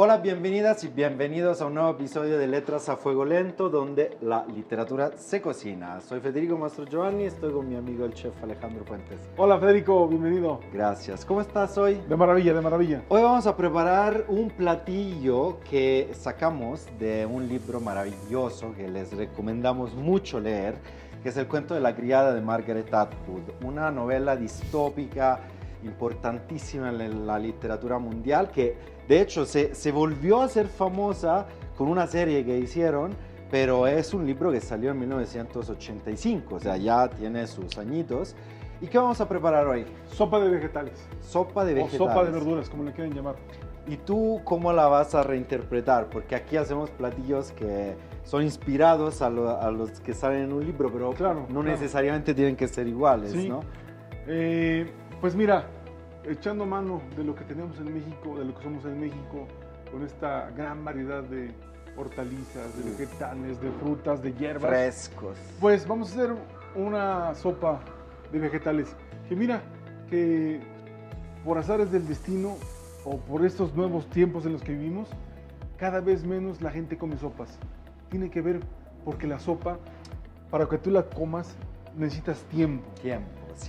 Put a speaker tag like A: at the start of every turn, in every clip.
A: Hola, bienvenidas y bienvenidos a un nuevo episodio de Letras a Fuego Lento, donde la literatura se cocina. Soy Federico Mastrogiovanni y estoy con mi amigo el chef Alejandro Fuentes.
B: Hola Federico, bienvenido.
A: Gracias. ¿Cómo estás hoy?
B: De maravilla, de maravilla.
A: Hoy vamos a preparar un platillo que sacamos de un libro maravilloso que les recomendamos mucho leer, que es El cuento de la criada de Margaret Atwood, una novela distópica importantísima en la literatura mundial que de hecho se volvió a hacer famosa con una serie que hicieron, pero es un libro que salió en 1985, o sea, ya tiene sus añitos. ¿Y qué vamos a preparar hoy?
B: Sopa de vegetales.
A: Sopa de vegetales.
B: O sopa de verduras, como le quieren llamar.
A: ¿Y tú cómo la vas a reinterpretar? Porque aquí hacemos platillos que son inspirados a los que salen en un libro, pero no necesariamente tienen que ser iguales,
B: sí.
A: ¿no?
B: Pues mira, echando mano de lo que tenemos en México, de lo que somos en México, con esta gran variedad de hortalizas, de vegetales, de frutas, de hierbas.
A: Frescos.
B: Pues vamos a hacer una sopa de vegetales. Que mira, que por azares del destino o por estos nuevos tiempos en los que vivimos, cada vez menos la gente come sopas. Tiene que ver porque la sopa, para que tú la comas, necesitas tiempo.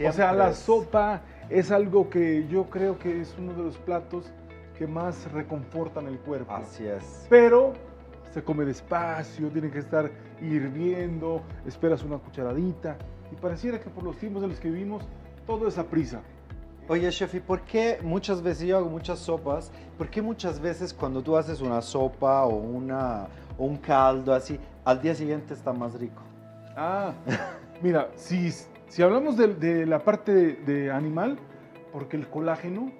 B: O sea, la sopa es algo que yo creo que es uno de los platos que más reconfortan el cuerpo.
A: Así es.
B: Pero se come despacio, tiene que estar hirviendo, esperas una cucharadita. Y pareciera que por los tiempos en los que vivimos, todo es a prisa.
A: Oye, chef, ¿y por qué muchas veces yo hago muchas sopas? ¿Por qué muchas veces cuando tú haces una sopa o un caldo así, al día siguiente está más rico?
B: Mira, si hablamos de la parte de animal, porque el colágeno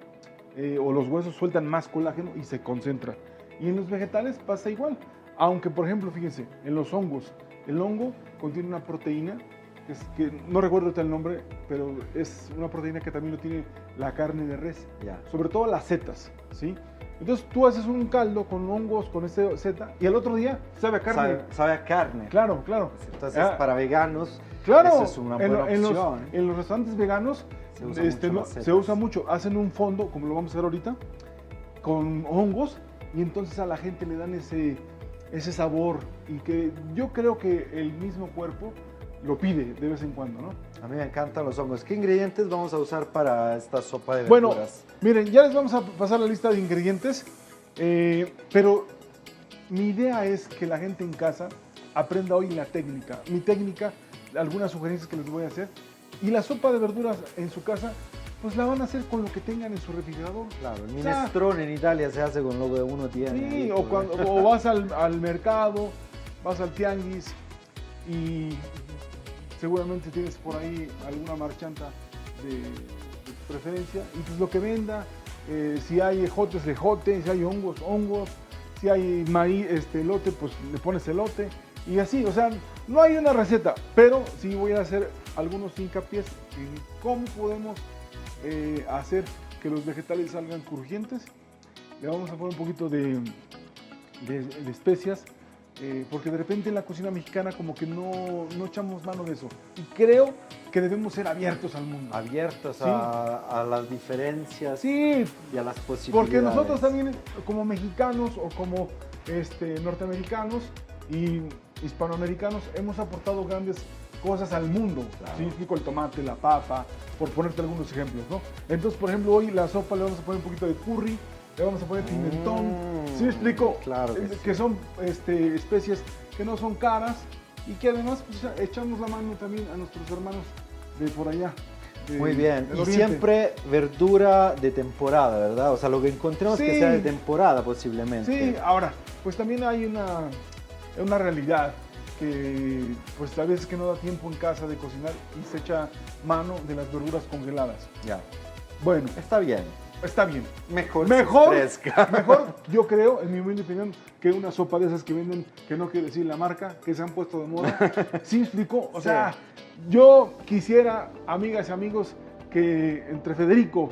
B: o los huesos sueltan más colágeno y se concentra. Y en los vegetales pasa igual. Aunque, por ejemplo, fíjense, en los hongos, el hongo contiene una proteína, que no recuerdo el nombre, pero es una proteína que también lo tiene la carne de res, sobre todo las setas, ¿sí? Entonces tú haces un caldo con hongos, con ese seta, y al otro día sabe a carne.
A: Sabe a carne.
B: Claro.
A: Entonces, para veganos,
B: esa
A: es una buena opción.
B: En los restaurantes veganos se usa mucho. Hacen un fondo, como lo vamos a hacer ahorita, con hongos, y entonces a la gente le dan ese sabor, y que yo creo que el mismo cuerpo lo pide de vez en cuando, ¿no?
A: A mí me encantan los hongos. ¿Qué ingredientes vamos a usar para esta sopa de verduras?
B: Bueno, miren, ya les vamos a pasar la lista de ingredientes, pero mi idea es que la gente en casa aprenda hoy la técnica. Mi técnica, algunas sugerencias que les voy a hacer. Y la sopa de verduras en su casa, pues la van a hacer con lo que tengan en su refrigerador.
A: Claro, el minestrone en Italia se hace con lo que uno tiene.
B: Sí, o vas al mercado, vas al tianguis y seguramente tienes por ahí alguna marchanta de tu preferencia, y pues lo que venda, si hay ejotes, ejote, si hay hongos, si hay maíz, elote, pues le pones elote, y así, o sea, no hay una receta, pero sí voy a hacer algunos hincapiés en cómo podemos hacer que los vegetales salgan crujientes. Le vamos a poner un poquito de especias, porque de repente en la cocina mexicana como que no echamos mano de eso. Y creo que debemos ser abiertos al mundo.
A: Abiertos, ¿sí? a las diferencias,
B: sí,
A: y a las posibilidades.
B: Porque nosotros también, como mexicanos o como norteamericanos y hispanoamericanos, hemos aportado grandes cosas al mundo.
A: Claro.
B: ¿Sí? Explico, el tomate, la papa, por ponerte algunos ejemplos, ¿no? Entonces, por ejemplo, hoy la sopa le vamos a poner un poquito de curry, le vamos a poner pimentón, ¿sí me explico?
A: Claro
B: que son especies que no son caras y que además pues, echamos la mano también a nuestros hermanos de por allá.
A: Muy bien, y siempre verdura de temporada, ¿verdad? O sea, lo que encontremos que sea de temporada posiblemente.
B: Sí, ahora, pues también hay una realidad que pues a veces que no da tiempo en casa de cocinar y se echa mano de las verduras congeladas.
A: Ya.
B: Bueno.
A: Está bien. Mejor fresca.
B: Mejor, yo creo, en mi humilde opinión, que una sopa de esas que venden, que no quiero decir la marca, que se han puesto de moda. ¿Sí me explico? O sea, yo quisiera, amigas y amigos, que entre Federico,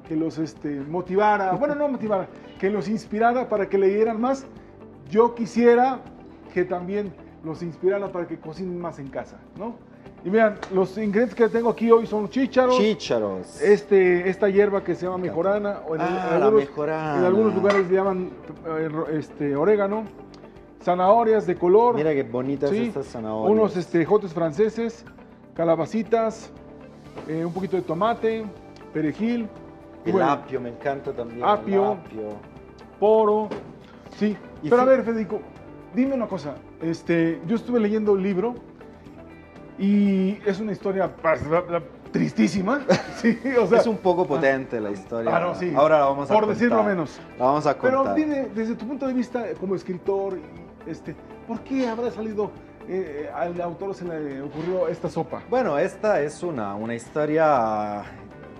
B: que los motivara, bueno, no motivara, que los inspirara para que leyeran más. Yo quisiera que también los inspirara para que cocinen más en casa, ¿no? Y vean, los ingredientes que tengo aquí hoy son chícharos.
A: Chícharos.
B: Esta hierba que se llama mejorana. O
A: la mejorana.
B: En algunos lugares le llaman orégano. Zanahorias de color.
A: Mira qué bonitas
B: ¿sí?
A: estas zanahorias.
B: Unos ejotes franceses, calabacitas, un poquito de tomate, perejil.
A: El apio, me encanta también.
B: Apio, poro. Sí. Pero a ver, Federico, dime una cosa. Yo estuve leyendo un libro y es una historia tristísima. Sí, o sea,
A: es un poco potente la historia.
B: No, sí.
A: Ahora la vamos a contar.
B: Por decirlo menos.
A: La vamos a contar.
B: Pero dime, desde tu punto de vista como escritor, ¿por qué habrá salido, al autor se le ocurrió esta sopa?
A: Bueno, esta es una historia,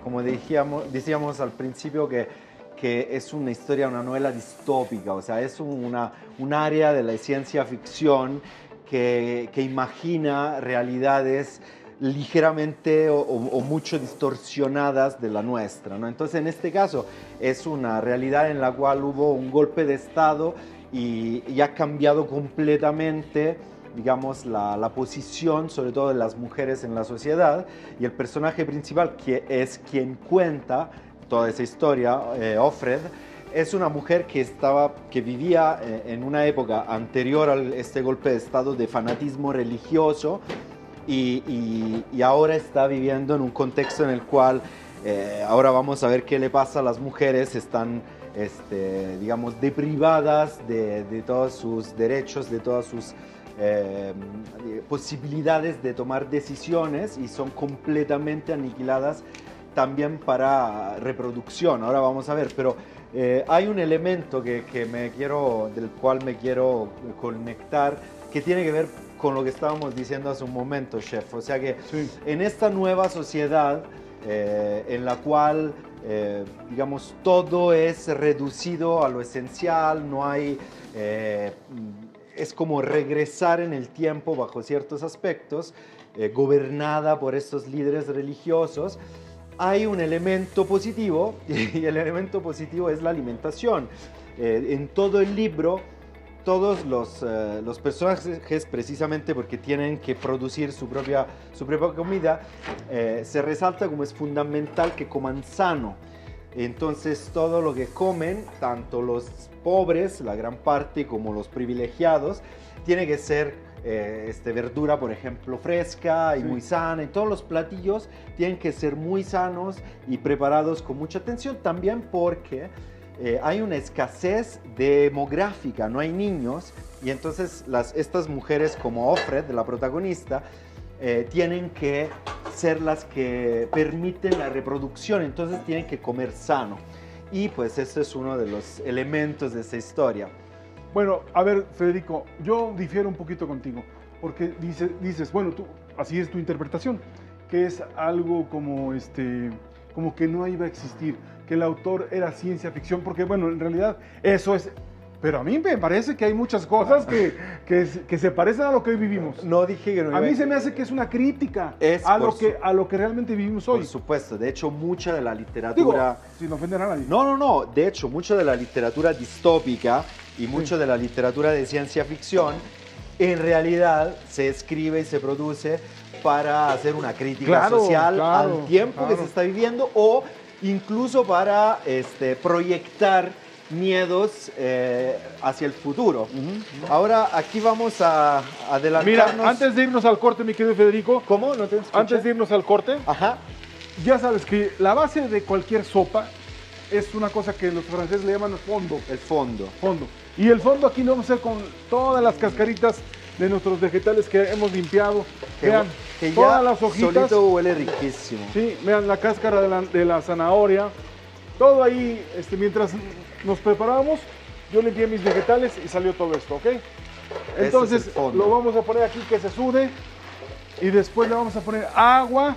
A: como decíamos al principio, que es una historia, una novela distópica, o sea, es un área de la ciencia ficción que imagina realidades ligeramente o mucho distorsionadas de la nuestra, ¿no? Entonces, en este caso, es una realidad en la cual hubo un golpe de Estado y ha cambiado completamente, digamos, la posición, sobre todo de las mujeres en la sociedad, y el personaje principal, que es quien cuenta toda esa historia, Offred, es una mujer que vivía en una época anterior a este golpe de Estado de fanatismo religioso y ahora está viviendo en un contexto en el cual ahora vamos a ver qué le pasa a las mujeres. Están, digamos, deprivadas de todos sus derechos, de todas sus posibilidades de tomar decisiones y son completamente aniquiladas también para reproducción. Ahora vamos a ver, pero hay un elemento del cual me quiero conectar, que tiene que ver con lo que estábamos diciendo hace un momento, chef. O sea que
B: sí,
A: en esta nueva sociedad en la cual, digamos, todo es reducido a lo esencial, no hay... es como regresar en el tiempo bajo ciertos aspectos, gobernada por estos líderes religiosos. Hay un elemento positivo y el elemento positivo es la alimentación. En todo el libro, todos los personajes, precisamente porque tienen que producir su propia comida, se resalta como es fundamental que coman sano. Entonces todo lo que comen, tanto los pobres, la gran parte, como los privilegiados, tiene que ser verdura, por ejemplo, fresca y muy sana. Y todos los platillos tienen que ser muy sanos y preparados con mucha atención, también porque hay una escasez demográfica, no hay niños, y entonces estas mujeres como Offred, la protagonista, tienen que ser las que permiten la reproducción, entonces tienen que comer sano. Y pues este es uno de los elementos de esta historia.
B: Bueno, a ver, Federico, yo difiero un poquito contigo, porque dices, bueno, así es tu interpretación, que es algo como que no iba a existir, que el autor era ciencia ficción, porque bueno, en realidad eso es. Pero a mí me parece que hay muchas cosas que se parecen a lo que hoy vivimos.
A: No dije que no iba
B: a mí se me hace que es una crítica a lo que realmente vivimos hoy.
A: Por supuesto, de hecho mucha de la literatura...
B: Digo, sin ofender a nadie.
A: No, de hecho mucha de la literatura distópica y mucho de la literatura de ciencia ficción en realidad se escribe y se produce para hacer una crítica social al tiempo que se está viviendo, o incluso para proyectar miedos hacia el futuro. Ahora aquí vamos a adelantarnos.
B: Mira, antes de irnos al corte, mi querido Federico.
A: ¿Cómo? ¿No te escuché?
B: Antes de irnos al corte.
A: Ajá.
B: Ya sabes que la base de cualquier sopa es una cosa que los franceses le llaman fondo.
A: El fondo.
B: Y el fondo aquí lo vamos a hacer con todas las cascaritas de nuestros vegetales que hemos limpiado. Vean,
A: que
B: todas
A: ya
B: las hojitas.
A: solito huele riquísimo.
B: Sí, vean la cáscara de la zanahoria. Todo ahí, mientras nos preparábamos, yo limpié mis vegetales y salió todo esto, ¿ok? Entonces lo vamos a poner aquí que se sude y después le vamos a poner agua,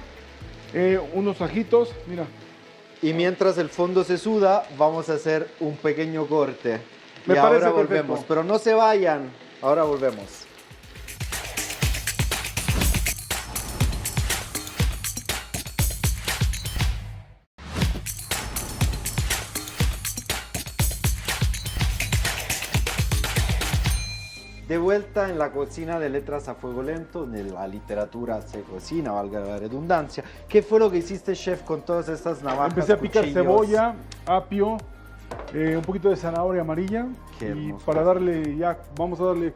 B: unos ajitos, mira.
A: Y mientras el fondo se suda, vamos a hacer un pequeño corte.
B: Me
A: y
B: parece
A: ahora
B: perfecto.
A: volvemos, pero no se vayan, ahora volvemos. De vuelta en la cocina de Letras a Fuego Lento, donde la literatura se cocina, valga la redundancia. ¿Qué fue lo que hiciste, chef, con todas estas navajas?
B: Empecé a picar
A: cuchillos?
B: cebolla, apio, un poquito de zanahoria amarilla.
A: Qué
B: Y
A: hermoso.
B: para darle, ya, vamos a darle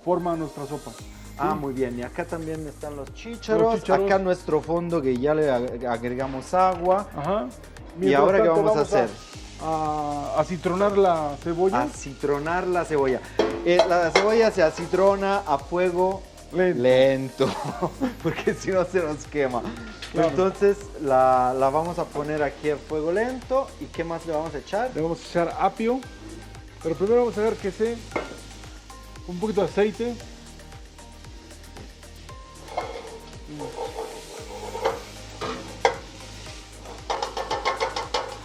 B: forma a nuestra sopa.
A: Ah, muy bien. Y acá también están los chícharos.
B: Los chícharos.
A: Acá nuestro fondo que ya le agregamos agua.
B: Ajá.
A: ¿Y
B: Mientras
A: ahora qué
B: tanto,
A: vamos a hacer?
B: A citronar la cebolla.
A: Acitronar la cebolla. La cebolla se acitrona a fuego lento, porque si no se nos quema.
B: Claro.
A: Entonces la vamos a poner aquí a fuego lento. ¿Y qué más le vamos a echar?
B: Le vamos a echar apio. Pero primero vamos a ver que se... Un poquito de aceite.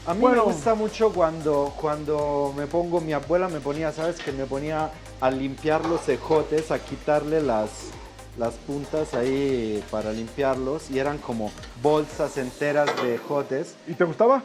A: A mí
B: Bueno.
A: me gusta mucho cuando me pongo, mi abuela me ponía, ¿sabes? Que me ponía a limpiar los ejotes, a quitarle las puntas ahí para limpiarlos, y eran como bolsas enteras de ejotes.
B: ¿Y te gustaba?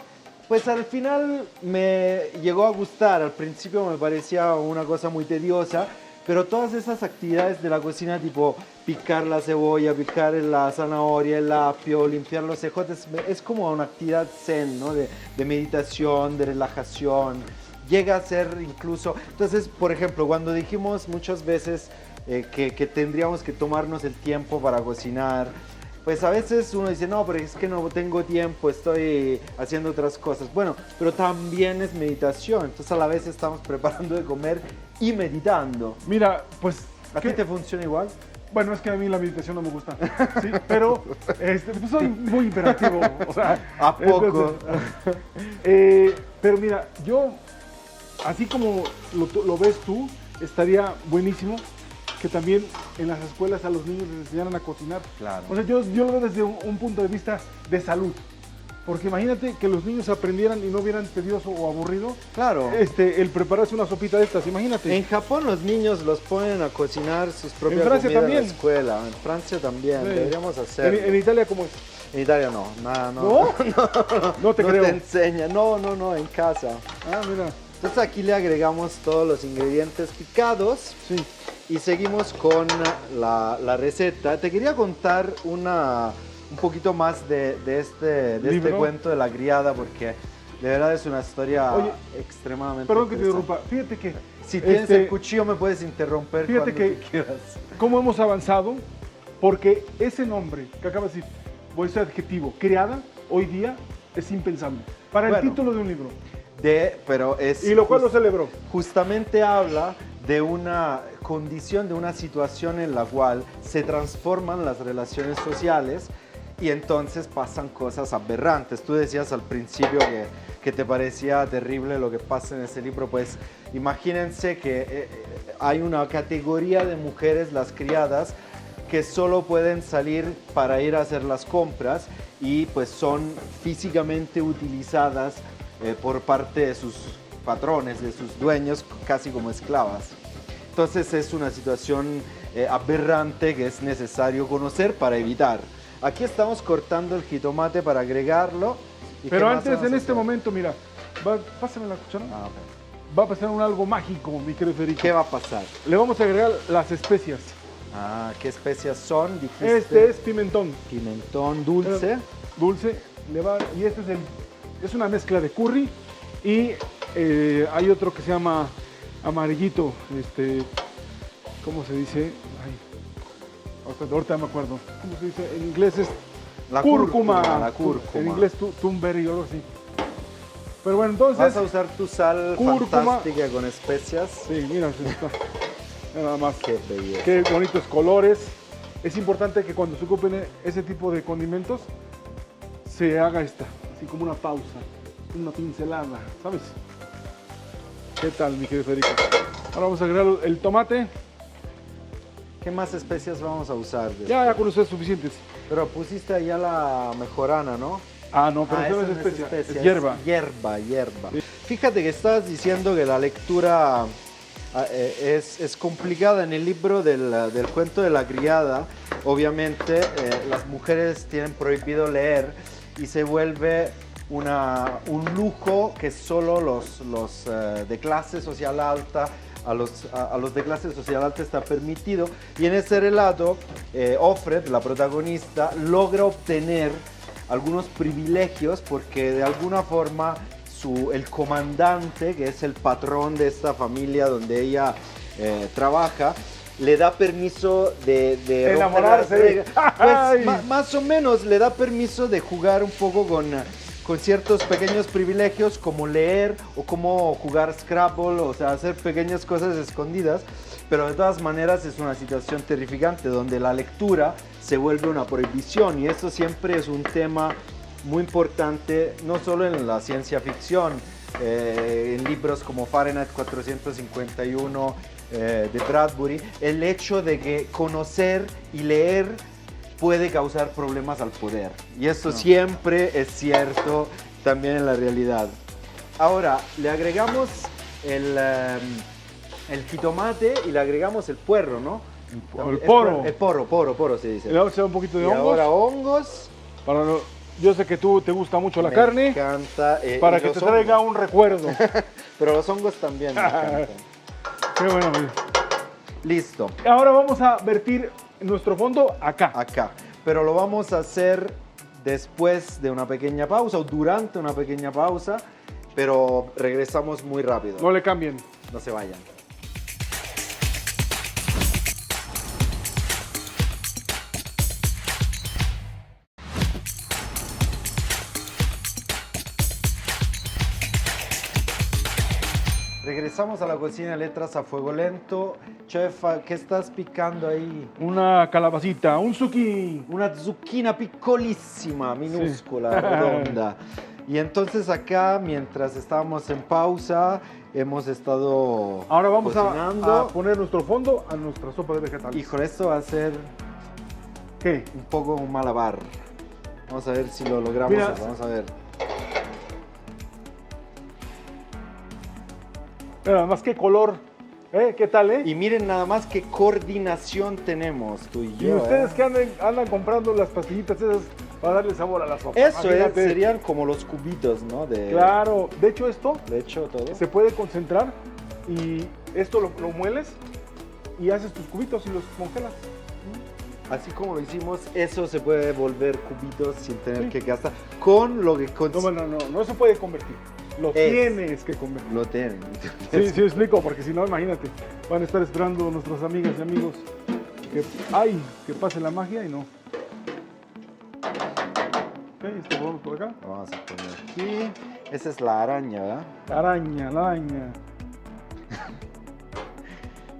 A: Pues al final me llegó a gustar, al principio me parecía una cosa muy tediosa, pero todas esas actividades de la cocina, tipo picar la cebolla, picar la zanahoria, el apio, limpiar los ejotes, es como una actividad zen, ¿no? De meditación, de relajación, llega a ser incluso... Entonces, por ejemplo, cuando dijimos muchas veces que tendríamos que tomarnos el tiempo para cocinar, pues a veces uno dice, no, pero es que no tengo tiempo, estoy haciendo otras cosas. Bueno, pero también es meditación, entonces a la vez estamos preparando de comer y meditando.
B: Mira, pues...
A: ¿A ti te funciona igual?
B: Bueno, es que a mí la meditación no me gusta, ¿sí? Pero pues soy muy imperativo, o sea...
A: ¿A poco?
B: Pero mira, yo, así como lo ves tú, estaría buenísimo que también en las escuelas a los niños les enseñaran a cocinar.
A: Claro.
B: O sea, yo lo veo desde un punto de vista de salud. Porque imagínate que los niños aprendieran y no vieran tedioso o aburrido.
A: Claro.
B: El prepararse una sopita de estas, imagínate.
A: En Japón los niños los ponen a cocinar sus propias
B: En Francia
A: comidas
B: también.
A: en la escuela. En Francia también,
B: Sí.
A: deberíamos hacerlo.
B: En Italia, ¿cómo es?
A: En Italia no, nada, no.
B: ¿No? No te creo.
A: te enseña, no, en casa.
B: Ah, mira.
A: Entonces aquí le agregamos todos los ingredientes picados.
B: Sí.
A: Y seguimos con la receta. Te quería contar un poquito más de este cuento de la criada, porque de verdad es una historia
B: Oye,
A: extremadamente
B: Perdón que te
A: interesante.
B: interrumpa. Fíjate que...
A: Si tienes el cuchillo me puedes interromper
B: Fíjate
A: cuando
B: que
A: tú quieras.
B: cómo hemos avanzado, porque ese nombre que acabas de decir, o ese adjetivo, criada, hoy día es impensable. Para el
A: Bueno.
B: título de un libro.
A: Pero es
B: Y lo cual lo celebró.
A: justamente habla de una condición, de una situación en la cual se transforman las relaciones sociales y entonces pasan cosas aberrantes. Tú decías al principio que te parecía terrible lo que pasa en ese libro. Pues imagínense que hay una categoría de mujeres, las criadas, que solo pueden salir para ir a hacer las compras y pues son físicamente utilizadas por parte de sus patrones, de sus dueños, casi como esclavas. Entonces es una situación aberrante que es necesario conocer para evitar. Aquí estamos cortando el jitomate para agregarlo. ¿Y
B: Pero
A: qué más
B: antes,
A: vamos
B: en
A: a
B: este
A: hacer?
B: momento, mira, pásame la cuchara.
A: Ah, ok.
B: Va a pasar algo mágico, mi querido Federico.
A: ¿Qué va a pasar?
B: Le vamos a agregar las especias.
A: Ah, ¿qué especias son? Dijiste
B: Este es pimentón.
A: pimentón dulce.
B: Dulce. Y este es una mezcla de curry. Y hay otro que se llama amarillito. ¿Cómo se dice? Ay, ahorita me acuerdo. ¿Cómo se dice? En inglés es
A: La
B: cúrcuma.
A: La cúrcuma.
B: En inglés turmeric o algo así. Pero bueno, entonces...
A: Vas a usar tu sal
B: cúrcuma.
A: fantástica con especias.
B: Sí, mira, está. Nada más.
A: Qué belleza.
B: Qué bonitos colores. Es importante que cuando se ocupen ese tipo de condimentos se haga así como una pausa, una pincelada, ¿sabes? ¿Qué tal, mi querido Federico? Ahora vamos a agregar el tomate.
A: ¿Qué más especias vamos a usar?
B: Ya con ustedes suficientes.
A: Pero pusiste allá la mejorana, ¿no?
B: Ah, no, pero eso no
A: esa
B: es especia,
A: especia,
B: es hierba.
A: Hierba.
B: Sí.
A: Fíjate que estabas diciendo que la lectura es complicada. En el libro del cuento de la criada, obviamente las mujeres tienen prohibido leer y se vuelve un lujo que solo los de clase social alta a los de clase social alta está permitido. Y en ese relato, Offred, la protagonista, logra obtener algunos privilegios porque de alguna forma el comandante, que es el patrón de esta familia donde ella trabaja, le da permiso de
B: enamorarse.
A: Pues, más o menos le da permiso de jugar un poco con ciertos pequeños privilegios como leer o como jugar Scrabble, o sea, hacer pequeñas cosas escondidas, pero de todas maneras es una situación terrificante donde la lectura se vuelve una prohibición y eso siempre es un tema muy importante, no solo en la ciencia ficción, en libros como Fahrenheit 451 de Bradbury, el hecho de que conocer y leer puede causar problemas al poder. Y esto siempre es cierto también en la realidad. Ahora, le agregamos el jitomate y le agregamos el puerro, ¿no?
B: El poro.
A: El poro se dice.
B: Le vamos a echar un poquito de
A: y
B: hongos.
A: Ahora hongos.
B: Yo sé que tú te gusta mucho la carne.
A: Me encanta.
B: Para que te traiga un recuerdo.
A: Pero los hongos también me encantan.
B: Qué bueno, amigo.
A: Listo.
B: Ahora vamos a vertir nuestro fondo acá.
A: Acá. Pero lo vamos a hacer después de una pequeña pausa o durante una pequeña pausa. Pero regresamos muy rápido.
B: No le cambien.
A: No se vayan. Regresamos a la cocina de letras a fuego lento. Chef, ¿qué estás picando ahí?
B: Una calabacita, un zucchini.
A: Una zucchina piccolissima, minúscula, redonda. Y entonces acá, mientras estábamos en pausa, hemos estado
B: Ahora vamos
A: cocinando.
B: a poner nuestro fondo a nuestra sopa de vegetales.
A: Híjole, esto va a ser
B: ¿qué?
A: un poco un malabar. Vamos a ver si lo logramos.
B: Mira,
A: vamos a ver.
B: Pero además, qué color. ¿Qué tal,
A: Y miren nada más qué coordinación tenemos tú y yo.
B: Y ustedes que andan comprando las pastillitas esas para darle sabor a la sopa.
A: Eso serían como los cubitos, ¿no?
B: Claro, de hecho esto
A: todo.
B: se puede concentrar y esto lo mueles y haces tus cubitos y los congelas.
A: Así como lo hicimos, eso se puede volver cubitos sin tener que gastar. Con lo que...
B: No se puede convertir. Lo tienes que convertir.
A: Lo tienen.
B: Sí, explico, porque si no, imagínate, van a estar esperando nuestras amigas y amigos que pase la magia y no. Ok, esto lo vamos por acá.
A: Vamos a poner aquí. Esa es la araña, ¿verdad?
B: La araña.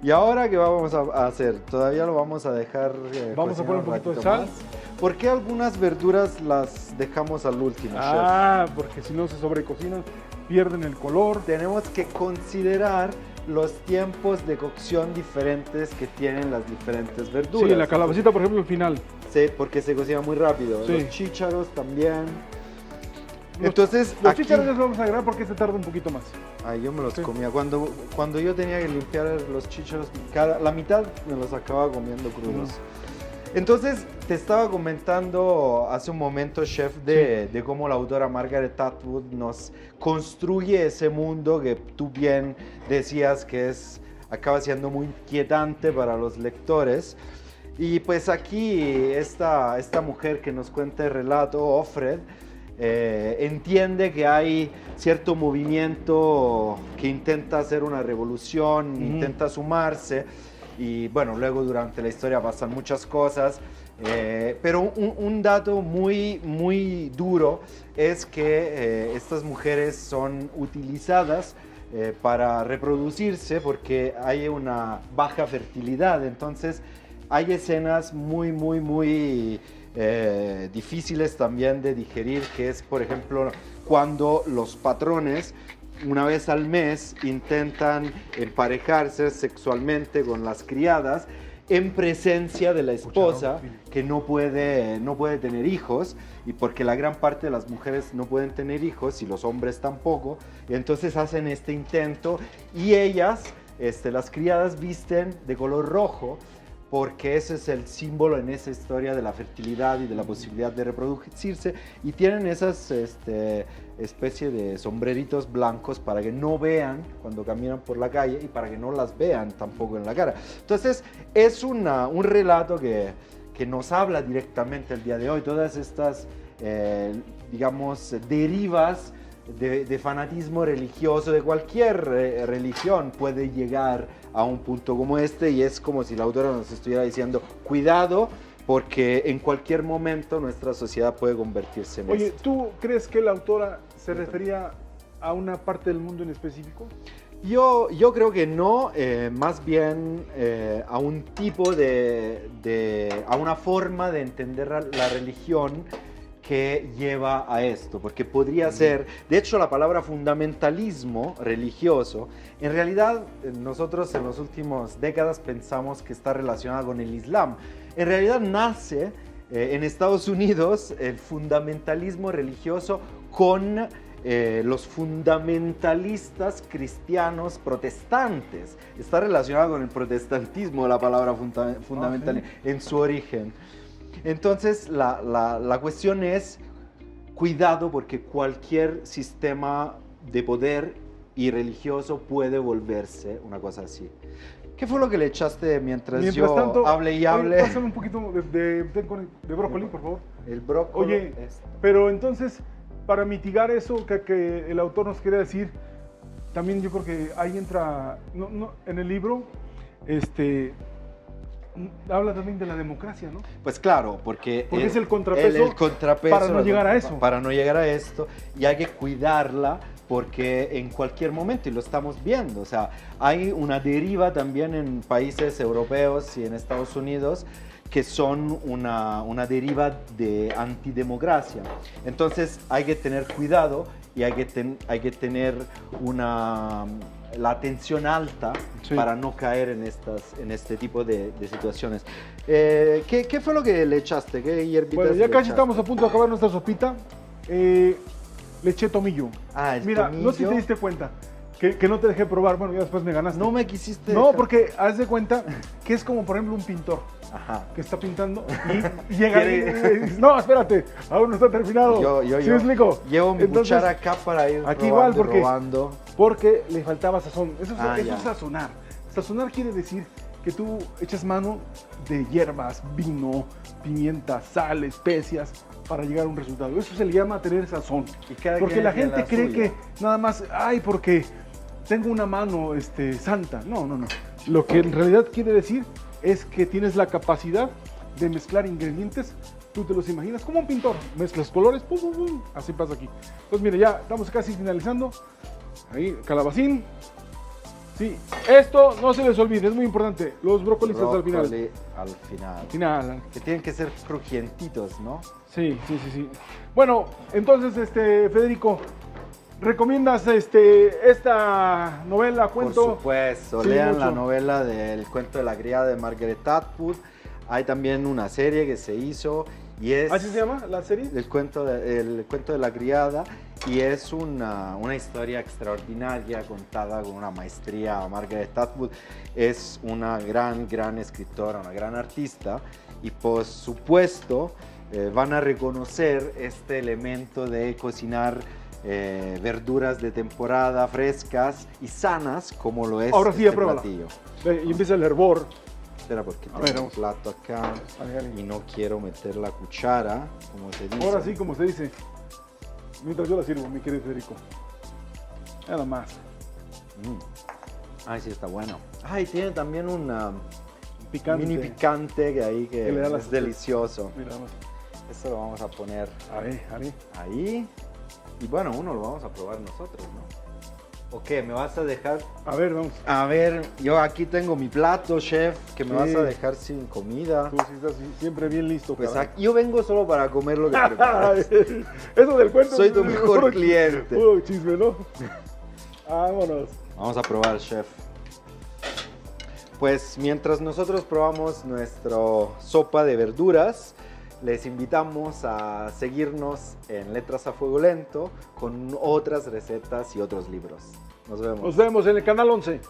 A: ¿Y ahora qué vamos a hacer? Todavía lo vamos a dejar
B: vamos a poner un poquito de sal.
A: Más. ¿Por qué algunas verduras las dejamos al último,
B: chef? Porque si no se sobrecocinan, pierden el color.
A: Tenemos que considerar los tiempos de cocción diferentes que tienen las diferentes verduras.
B: Sí, la calabacita, por ejemplo, al final.
A: Sí, porque se cocina muy rápido.
B: Sí.
A: Los chícharos también. Entonces,
B: los chícharos los vamos a agregar porque se tarda un poquito más.
A: Yo me los comía. Cuando yo tenía que limpiar los chícharos, la mitad me los acababa comiendo crudos. Entonces, te estaba comentando hace un momento, chef, de cómo la autora Margaret Atwood nos construye ese mundo que tú bien decías que acaba siendo muy inquietante para los lectores. Y pues aquí esta mujer que nos cuenta el relato, Offred, entiende que hay cierto movimiento que intenta hacer una revolución, intenta sumarse. Y bueno, luego durante la historia pasan muchas cosas, pero un dato muy, muy duro es que estas mujeres son utilizadas para reproducirse porque hay una baja fertilidad. Entonces hay escenas muy, muy, muy difíciles también de digerir, que es, por ejemplo, cuando los patrones una vez al mes intentan emparejarse sexualmente con las criadas en presencia de la esposa, que no puede tener hijos, y porque la gran parte de las mujeres no pueden tener hijos y los hombres tampoco, y entonces hacen este intento y ellas, las criadas, visten de color rojo porque ese es el símbolo en esa historia de la fertilidad y de la posibilidad de reproducirse, y tienen esas especie de sombreritos blancos para que no vean cuando caminan por la calle y para que no las vean tampoco en la cara. Entonces es un relato que nos habla directamente el día de hoy, todas estas, digamos, derivas de fanatismo religioso, de cualquier religión puede llegar a un punto como este, y es como si la autora nos estuviera diciendo, cuidado, porque en cualquier momento nuestra sociedad puede convertirse en
B: Oye,
A: esto.
B: ¿tú crees que la autora se refería a una parte del mundo en específico?
A: Yo creo que no, más bien a un tipo a una forma de entender la religión que lleva a esto, porque podría ser, de hecho la palabra fundamentalismo religioso, en realidad nosotros en las últimas décadas pensamos que está relacionada con el Islam. En realidad nace en Estados Unidos el fundamentalismo religioso con los fundamentalistas cristianos protestantes. Está relacionado con el protestantismo la palabra fundamental en su origen. Entonces la cuestión es cuidado, porque cualquier sistema de poder y religioso puede volverse una cosa así. ¿Qué fue lo que le echaste mientras yo
B: tanto,
A: hable y hable?
B: Oye, pásame un poquito de brócoli, por favor.
A: El brócoli.
B: Oye, pero entonces, para mitigar eso que el autor nos quiere decir, también yo creo que ahí entra, en el libro, habla también de la democracia, ¿no?
A: Pues claro, porque
B: es el contrapeso,
A: el contrapeso
B: para no llegar a eso.
A: Para no llegar a esto, y hay que cuidarla, porque en cualquier momento, y lo estamos viendo, o sea, hay una deriva también en países europeos y en Estados Unidos que son una deriva de antidemocracia. Entonces hay que tener cuidado y hay que tener la atención alta, sí, para no caer en este tipo de situaciones. ¿Qué fue lo que le echaste? ¿Qué hierbitas?
B: Bueno, ya casi
A: echaste?
B: estamos a punto de acabar nuestra sopita. Le eché tomillo. Mira,
A: tomillo.
B: no sé si te diste cuenta que no te dejé probar. Bueno, ya después me ganaste.
A: No me quisiste
B: No,
A: dejar.
B: porque haz de cuenta que es como, por ejemplo, un pintor.
A: Ajá.
B: Que está pintando y llega y dice, no, espérate, aún no está terminado. ¿Sí me explico?
A: Llevo mi cuchara acá para ir
B: aquí
A: probando,
B: igual,
A: probando.
B: Porque le faltaba sazón. Eso
A: ya.
B: es sazonar. Sazonar quiere decir que tú echas mano de hierbas, vino, pimienta, sal, especias para llegar a un resultado. Eso se le llama tener sazón. Porque la gente cree que nada más, porque tengo una mano santa. No. Lo que en realidad quiere decir es que tienes la capacidad de mezclar ingredientes. Tú te los imaginas como un pintor. Mezclas colores, pum, pum, pum. Así pasa aquí. Entonces, mire, ya estamos casi finalizando. Ahí, calabacín. Sí, esto no se les olvide, es muy importante. Los brócolis hasta el final.
A: Al
B: Final.
A: Que tienen que ser crujientitos, ¿no?
B: Sí. Bueno, entonces, Federico, ¿recomiendas esta novela, cuento?
A: Por supuesto,
B: Sí,
A: lean
B: mucho.
A: la novela del cuento de la criada de Margaret Atwood. Hay también una serie que se hizo y es...
B: ¿Así se llama la serie?
A: El cuento de la criada, y es una historia extraordinaria contada con una maestría. Margaret Atwood es una gran escritora, una gran artista, y por supuesto van a reconocer este elemento de cocinar verduras de temporada frescas y sanas, como lo es
B: Ahora sí,
A: este
B: pruébala.
A: platillo.
B: Y empieza el hervor.
A: Espera, porque
B: A ver,
A: tengo un
B: vamos.
A: plato acá y no quiero meter la cuchara, como se dice.
B: Ahora sí, como se dice. Mientras yo la sirvo, mi querido Federico. Nada más.
A: Ay, sí, está bueno. Ay, tiene también un
B: Picante.
A: mini picante que
B: le da la
A: es delicioso.
B: Mira, vamos.
A: Esto lo vamos a poner
B: Ahí.
A: ahí. Y bueno, uno lo vamos a probar nosotros, ¿no? ¿O qué? ¿Me vas a dejar?
B: A ver, vamos.
A: A ver, yo aquí tengo mi plato, chef, que me
B: Sí.
A: vas a dejar sin comida.
B: Tú sí estás siempre bien listo.
A: Pues
B: cabrón.
A: yo vengo solo para comer lo que preparas.
B: Eso del cuento.
A: Soy tu mejor cliente.
B: Puro chisme, ¿no? Vámonos.
A: Vamos a probar, chef. Pues mientras nosotros probamos nuestra sopa de verduras, les invitamos a seguirnos en Letras a Fuego Lento con otras recetas y otros libros. Nos vemos.
B: Nos vemos en el canal 11.